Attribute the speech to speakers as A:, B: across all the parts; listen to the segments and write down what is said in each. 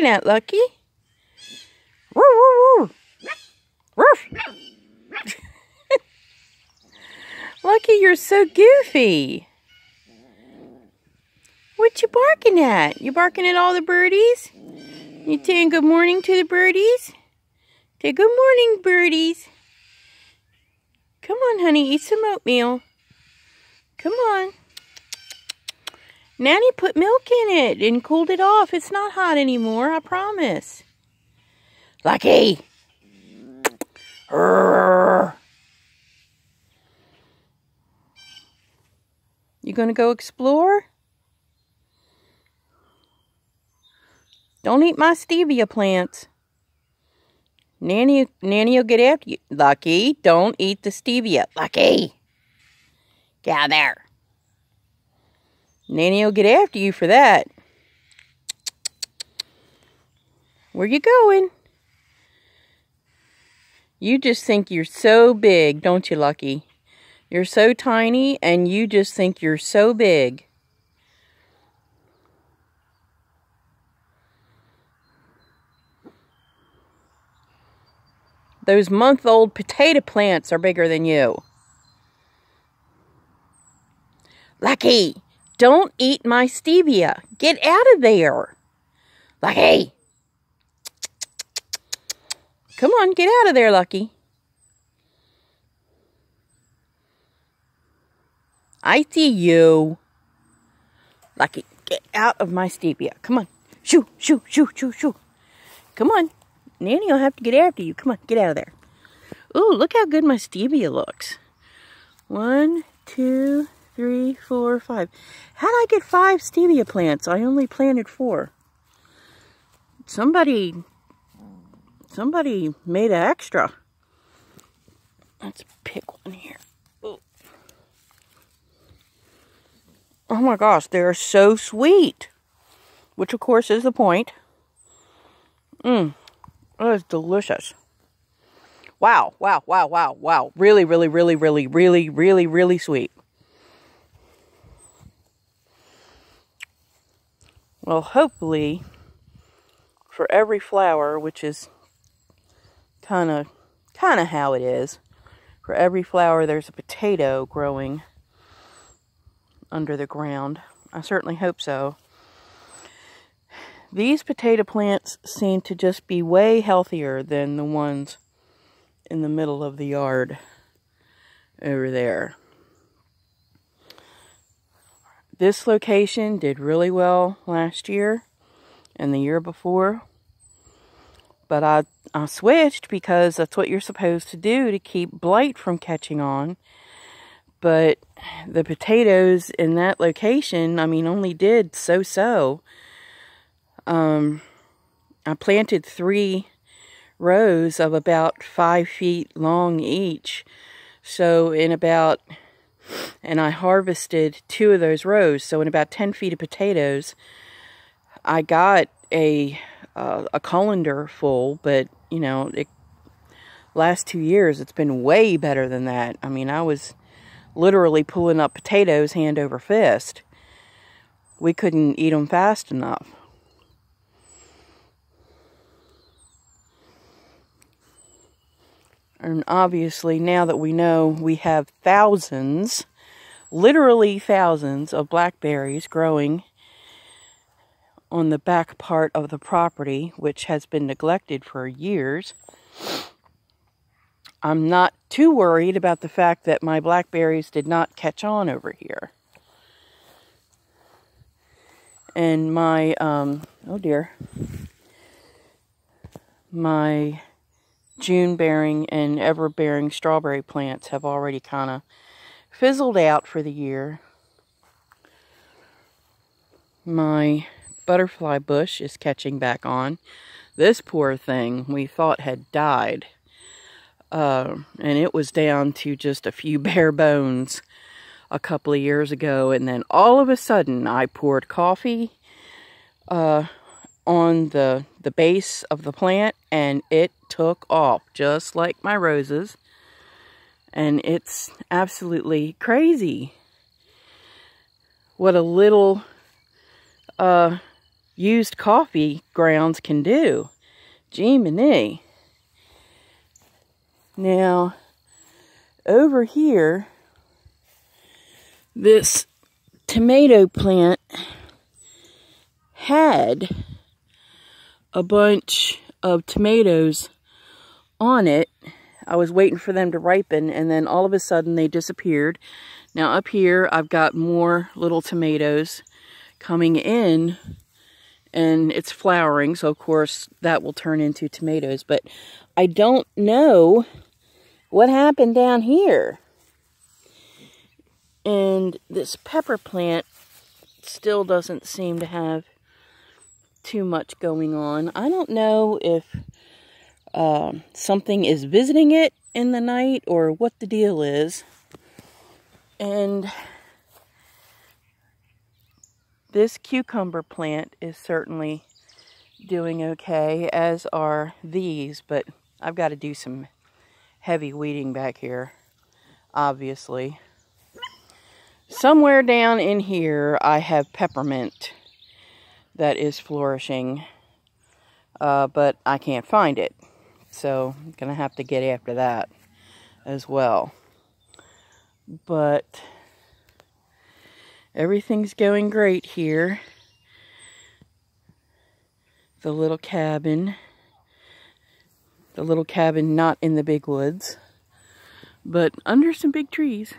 A: barking at, Lucky? Woo, woo, woo. Woof. Lucky, you're so goofy. What you barking at? You barking at all the birdies? You saying good morning to the birdies? Say good morning, birdies. Come on, honey, eat some oatmeal. Come on. Nanny put milk in it and cooled it off. It's not hot anymore, I promise. Lucky! Urgh. You gonna go explore? Don't eat my stevia plants. Nanny will get after you. Lucky, don't eat the stevia. Lucky! Get out of there. Nanny will get after you for that. Where you going? You just think you're so big, don't you, Lucky? You're so tiny, and you just think you're so big. Those month-old potato plants are bigger than you. Lucky, don't eat my stevia. Get out of there. Lucky. Come on, get out of there, Lucky. I see you. Lucky, get out of my stevia. Come on. Shoo, shoo, shoo, shoo, shoo. Come on. Nanny will have to get after you. Come on, get out of there. Ooh, look how good my stevia looks. 1, 2, 3, 4, 5. How'd I get 5 stevia plants? I only planted 4. Somebody made an extra. Let's pick one here. Ooh. Oh my gosh, they're so sweet. Which of course is the point. That is delicious. Wow, wow, wow, wow, wow. Really, really, really, really, really, really, really sweet. Well, hopefully, for every flower, which is kind of how it is, for every flower there's a potato growing under the ground. I certainly hope so. These potato plants seem to just be way healthier than the ones in the middle of the yard over there. This location did really well last year and the year before. But I switched because that's what you're supposed to do to keep blight from catching on. But the potatoes in that location, I mean, only did so-so. I planted 3 rows of about 5 feet long each. So and I harvested 2 of those rows. So in about 10 feet of potatoes, I got a colander full. But, you know, last 2 years, it's been way better than that. I mean, I was literally pulling up potatoes hand over fist. We couldn't eat them fast enough. And obviously, now that we know we have thousands, literally thousands of blackberries growing on the back part of the property, which has been neglected for years, I'm not too worried about the fact that my blackberries did not catch on over here. And my, oh dear, my June-bearing and ever-bearing strawberry plants have already kind of fizzled out for the year. My butterfly bush is catching back on. This poor thing we thought had died. And it was down to just a few bare bones a couple of years ago. And then all of a sudden I poured coffee on the base of the plant, and it took off just like my roses. And it's absolutely crazy what a little used coffee grounds can do. Jee-miny. Now, over here, this tomato plant had a bunch of tomatoes on it. I was waiting for them to ripen, and then all of a sudden they disappeared. Now up here, I've got more little tomatoes coming in, and it's flowering, so of course that will turn into tomatoes. But I don't know what happened down here. And this pepper plant still doesn't seem to have too much going on. I don't know if something is visiting it in the night or what the deal is. And this cucumber plant is certainly doing okay, as are these, but I've got to do some heavy weeding back here, obviously. Somewhere down in here, I have peppermint that is flourishing, but I can't find it. So I'm going to have to get after that as well. But everything's going great here. The little cabin not in the big woods, but under some big trees.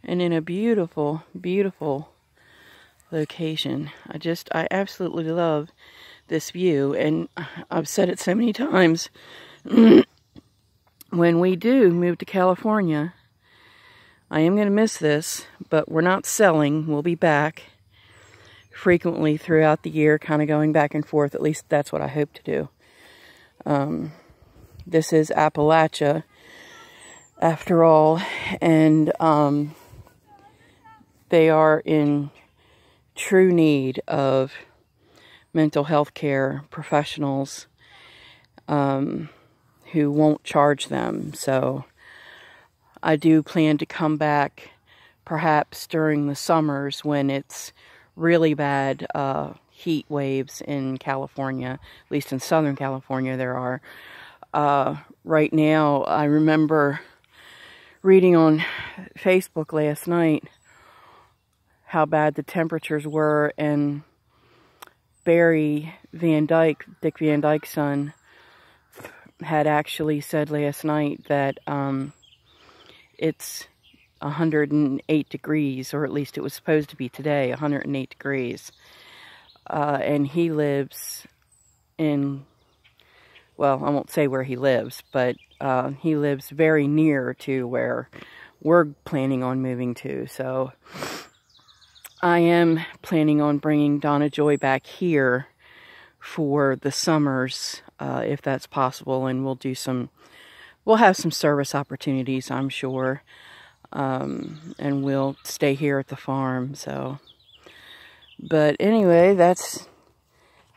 A: And in a beautiful, beautiful location. I absolutely love this view, and I've said it so many times. When we do move to California, I am going to miss this, but we're not selling. We'll be back frequently throughout the year, kind of going back and forth. At least that's what I hope to do. This is Appalachia, after all, and they are in true need of mental health care professionals who won't charge them. So I do plan to come back perhaps during the summers when it's really bad heat waves in California. At least in Southern California there are. Right now, I remember reading on Facebook last night how bad the temperatures were, and Barry Van Dyke, Dick Van Dyke's son, had actually said last night that it's 108 degrees, or at least it was supposed to be today, 108 degrees. And he lives in, well, I won't say where he lives, but he lives very near to where we're planning on moving to. So I am planning on bringing Donna Joy back here for the summers, if that's possible, and we'll have some service opportunities, I'm sure, and we'll stay here at the farm. So, but anyway, that's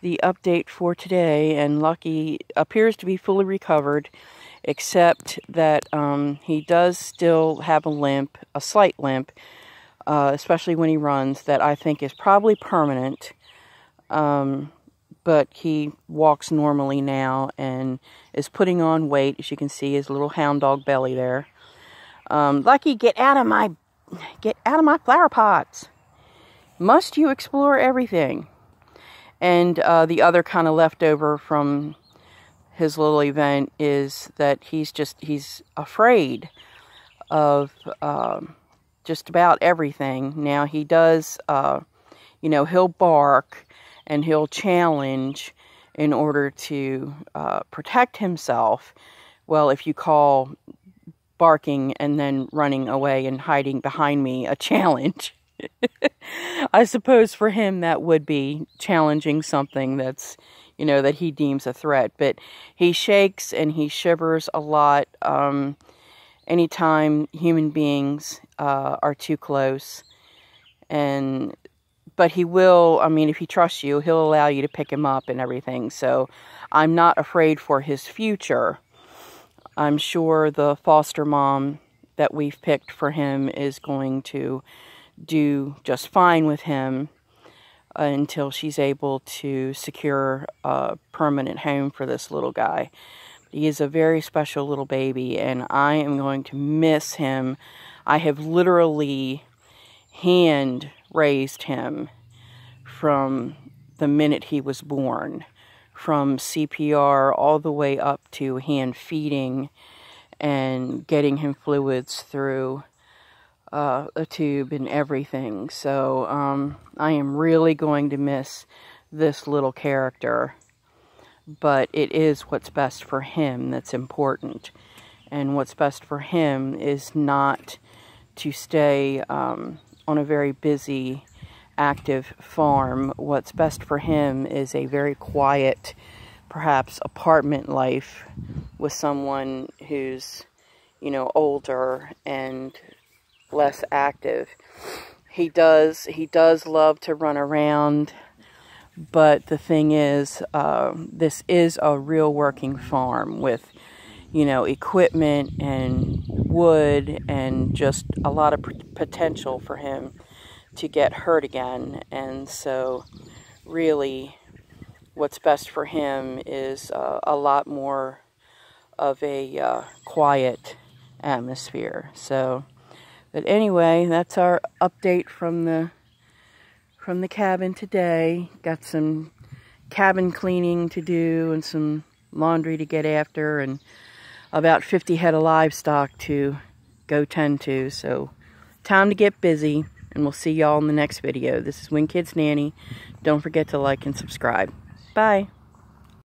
A: the update for today, and Lucky appears to be fully recovered, except that he does still have a limp, a slight limp, especially when he runs, that I think is probably permanent. But he walks normally now and is putting on weight. As you can see, his little hound dog belly there. Lucky, get out of my flower pots. Must you explore everything? And the other kind of leftover from his little event is that he's afraid of just about everything. Now he does, he'll bark and he'll challenge in order to protect himself. Well, if you call barking and then running away and hiding behind me a challenge, I suppose for him that would be challenging something that's, that he deems a threat. But he shakes and he shivers a lot anytime human beings are too close. But he will, if he trusts you, he'll allow you to pick him up and everything. So I'm not afraid for his future. I'm sure the foster mom that we've picked for him is going to do just fine with him. until she's able to secure a permanent home for this little guy. He is a very special little baby, and I am going to miss him. I have literally hand raised him from the minute he was born, from CPR all the way up to hand feeding and getting him fluids through a tube and everything. So I am really going to miss this little character, but it is what's best for him that's important. And what's best for him is not to stay on a very busy, active farm. What's best for him is a very quiet, perhaps apartment life with someone who's, you know, older and less active. He does love to run around, but the thing is, this is a real working farm with, you know, equipment and wood and just a lot of potential for him to get hurt again. And so really what's best for him is a lot more of a quiet atmosphere. So, but anyway, that's our update from the cabin today. Got some cabin cleaning to do and some laundry to get after, and about 50 head of livestock to go tend to. So time to get busy, and we'll see y'all in the next video. This is WinKids Nanny. Don't forget to like and subscribe. Bye.